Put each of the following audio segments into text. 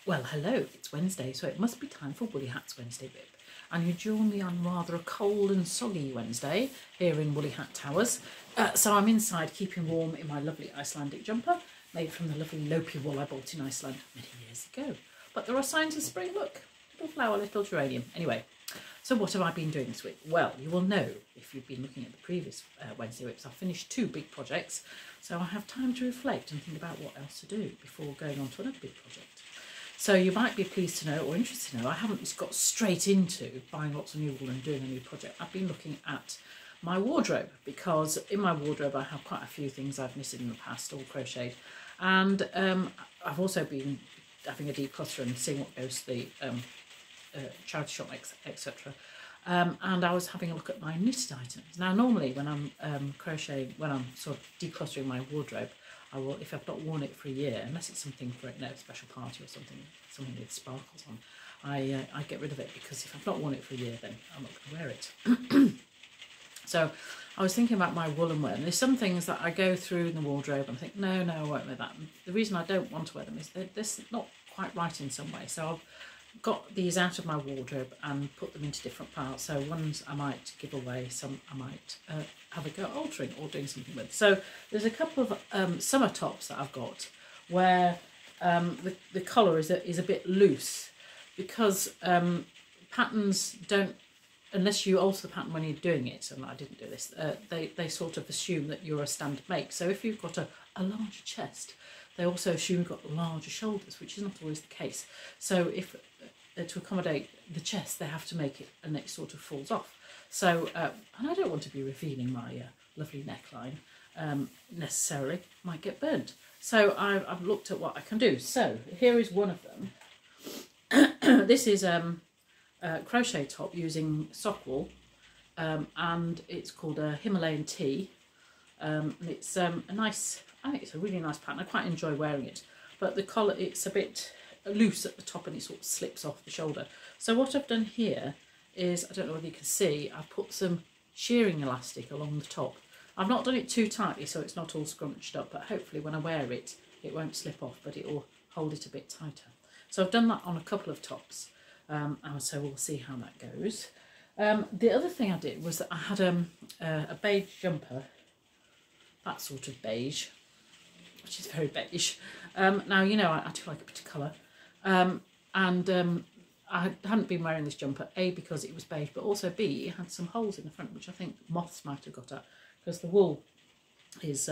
Well, hello, it's Wednesday, so it must be time for Woolly Hats Wednesday WIP. And you join me on rather a cold and soggy Wednesday here in Woolly Hat Towers. So I'm inside keeping warm in my lovely Icelandic jumper, made from the lovely Lopi wool I bought in Iceland many years ago. But there are signs of spring, look, little flower, little geranium. Anyway, so what have I been doing this week? Well, you will know if you've been looking at the previous Wednesday WIPs, I've finished 2 big projects, so I have time to reflect and think about what else to do before going on to another big project. So you might be pleased to know, or interested to know, I haven't just got straight into buying lots of new wool and doing a new project. I've been looking at my wardrobe, because in my wardrobe I have quite a few things I've knitted in the past, all crocheted, and I've also been having a declutter and seeing what goes to the charity shop, etc. And I was having a look at my knitted items. Now normally when I'm crocheting, when I'm sort of decluttering my wardrobe, I will, if I've not worn it for a year, unless it's something for a special party or something with sparkles on, I get rid of it, because if I've not worn it for a year, then I'm not going to wear it. So I was thinking about my woolen wear, and there's some things that I go through in the wardrobe and think, no, I won't wear that. And the reason I don't want to wear them is they're not quite right in some way. So I've got these out of my wardrobe and put them into different piles. So ones I might give away, some I might have a go altering or doing something with. So there's a couple of summer tops that I've got where the collar is a bit loose, because patterns don't, unless you alter the pattern when you're doing it, and I didn't do this, they sort of assume that you're a standard make. So if you've got a larger chest, they also assume you've got larger shoulders, which is not always the case. So if to accommodate the chest, they have to make it, and it sort of falls off. So, and I don't want to be revealing my lovely neckline necessarily, might get burnt. So I've looked at what I can do. So here is one of them. This is a crochet top using sock wool, and it's called a Himalayan tea. And it's a nice, I think it's a really nice pattern. I quite enjoy wearing it, but the collar, it's a bit loose at the top and it sort of slips off the shoulder. So what I've done here is, I don't know whether you can see, I've put some shearing elastic along the top. I've not done it too tightly so it's not all scrunched up, but hopefully when I wear it, it won't slip off, but it will hold it a bit tighter. So I've done that on a couple of tops, and so we'll see how that goes. The other thing I did was that I had a beige jumper, that sort of beige, which is very beige. Now, you know, I do like a bit of colour. I hadn't been wearing this jumper, A, because it was beige, but also B, it had some holes in the front, which I think moths might have got at, because the wool is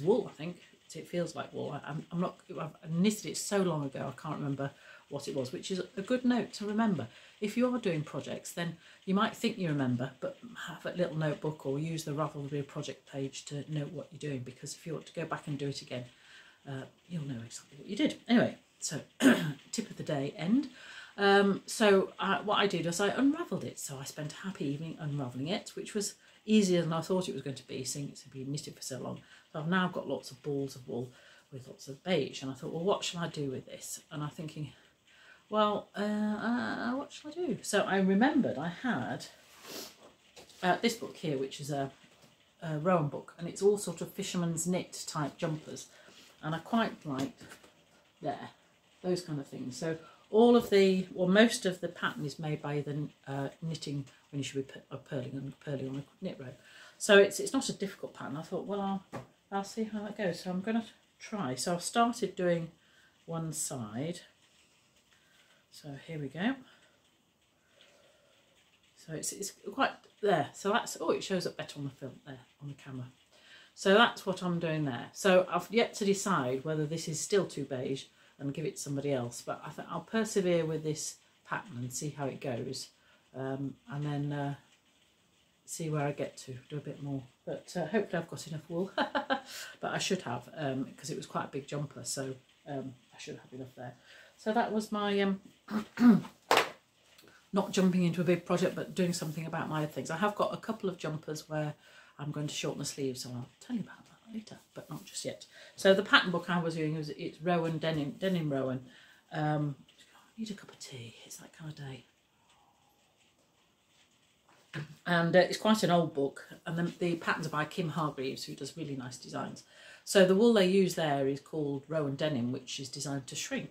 wool, I think. It feels like wool. I've knitted it so long ago, I can't remember what it was, which is a good note to remember. If you are doing projects, then you might think you remember, but have a little notebook or use the Ravelry project page to note what you're doing, because if you want to go back and do it again, you'll know exactly what you did. Anyway, so tip of the day, end. What I did was I unravelled it. So I spent a happy evening unravelling it, which was easier than I thought it was going to be, seeing it's been knitted for so long. So I've now got lots of balls of wool with lots of beige, and I thought, well, what shall I do with this? And I'm thinking, well, what shall I do? So I remembered I had this book here, which is a Rowan book, and it's all sort of fisherman's knit type jumpers, and I quite liked those kind of things. So all of the, or most of the pattern is made by the knitting when you should be purling on a knit row. So it's not a difficult pattern. I thought, well, I'll see how that goes. So I'm going to try. So I've started doing one side. So here we go. So it's quite there. So that's, oh, it shows up better on the film there, on the camera. So that's what I'm doing there. So I've yet to decide whether this is still too beige and give it to somebody else, but I think I'll persevere with this pattern and see how it goes, and then see where I get to, do a bit more. But hopefully I've got enough wool, but I should have, because it was quite a big jumper, so I should have enough there. So that was my not jumping into a big project, but doing something about my other things. I have got a couple of jumpers where I'm going to shorten the sleeves, so I'll tell you about that later, but not just yet. So the pattern book I was doing, it's Rowan, denim Rowan. I need a cup of tea, it's that kind of day. And it's quite an old book, and the patterns are by Kim Hargreaves, who does really nice designs. So the wool they use there is called Rowan denim, which is designed to shrink.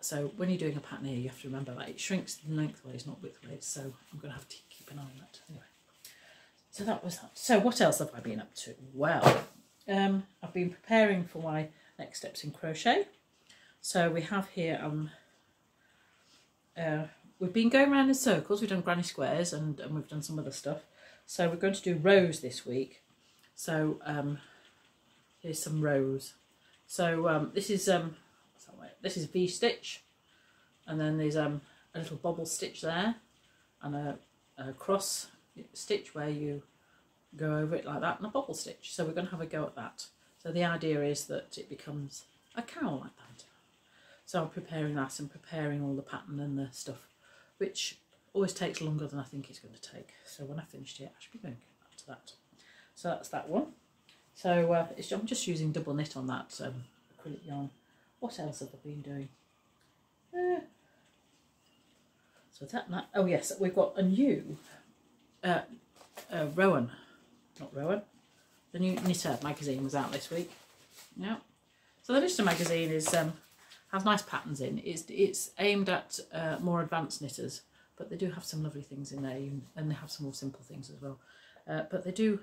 So when you're doing a pattern here, you have to remember that it shrinks lengthways, not widthways. So I'm going to have to keep an eye on that. Anyway, so that was that. So what else have I been up to? Well, I've been preparing for my next steps in crochet. So we have here, we've been going around in circles. We've done granny squares and we've done some other stuff. So we're going to do rows this week. So here's some rows. So this is V-stitch, and then there's a little bobble stitch there, and a cross stitch where you go over it like that, and a bobble stitch. So we're going to have a go at that. So the idea is that it becomes a cowl like that. So I'm preparing that and preparing all the pattern and the stuff, which always takes longer than I think it's going to take. So when I finished it, I should be going back to that. So that's that one. So I'm just using double knit on that acrylic yarn. What else have I been doing? So that, oh yes, we've got a new Rowan, not Rowan. The new Knitter magazine was out this week. Yeah. So the Knitter magazine is has nice patterns in. It's aimed at more advanced knitters, but they do have some lovely things in there, and they have some more simple things as well. But they do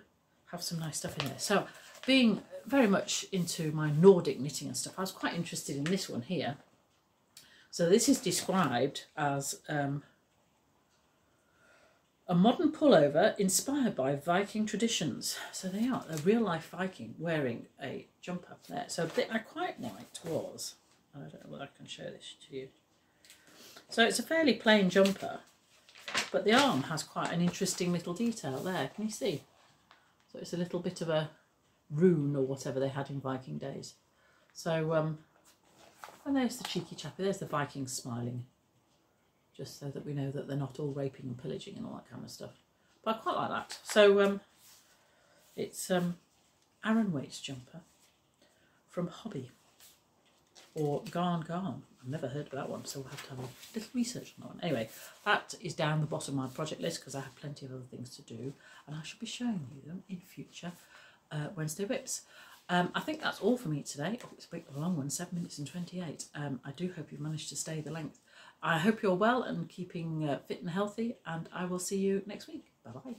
have some nice stuff in there. So being very much into my Nordic knitting and stuff, I was quite interested in this one here. So this is described as a modern pullover inspired by Viking traditions. So they are a real life Viking wearing a jumper there. So the bit I quite liked was, I don't know whether I can show this to you. So it's a fairly plain jumper, but the arm has quite an interesting little detail there. Can you see? So it's a little bit of a rune or whatever they had in Viking days. So, and there's the cheeky chappy, there's the Vikings smiling, just so that we know that they're not all raping and pillaging and all that kind of stuff. But I quite like that. So it's Aaron Waite's jumper from Hobby, or Garn. I've never heard of that one, so we'll have to have a little research on that one. Anyway, that is down the bottom of my project list because I have plenty of other things to do, and I shall be showing you them in future Wednesday WIPS. I think that's all for me today. Oh, it's a bit of a long one, 7 minutes and 28. I do hope you've managed to stay the length. I hope you're well and keeping fit and healthy, and I will see you next week. Bye-bye.